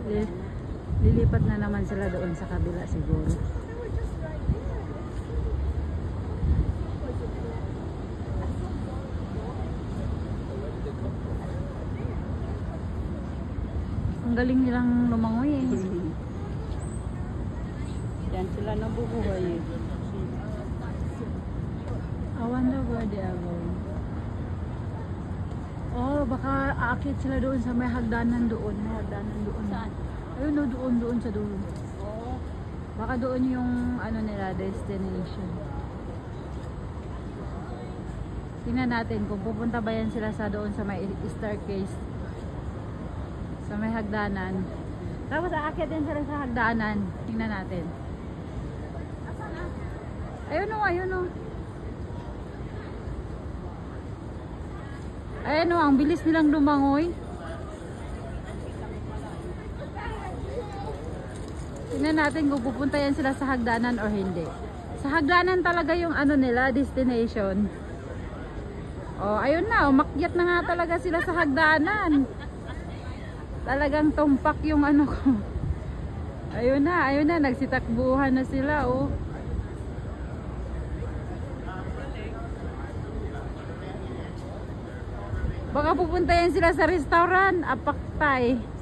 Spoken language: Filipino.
Li- Lilipat na naman sila doon sa kabila siguro. Ang galing nilang lumangoy eh. Yan sila nabubuhay eh. I wonder where they are going. Oh, baka aakit sila doon sa may hagdanan doon. May hagdanan doon. Saan? Ayun no, doon sa dulo. Oo. Baka doon yung ano nila, destination. Tingnan natin kung pupunta ba yan sila sa doon sa may staircase. Sa may hagdanan. Tapos aakyat din sila sa hagdanan. Tingnan natin. Ayun o, ayun o. Ayun o, ang bilis nilang lumangoy. Tingnan natin kung pupunta yan sila sa hagdanan or hindi. Sa hagdanan talaga yung ano nila, destination. Oh, ayun na, umakyat na nga talaga sila sa hagdanan. Talagang tumpak yung ano ko. Ayun na, nagsitakbuhan na sila, oh. Baka pupunta yan sila sa restaurant, Apaktay.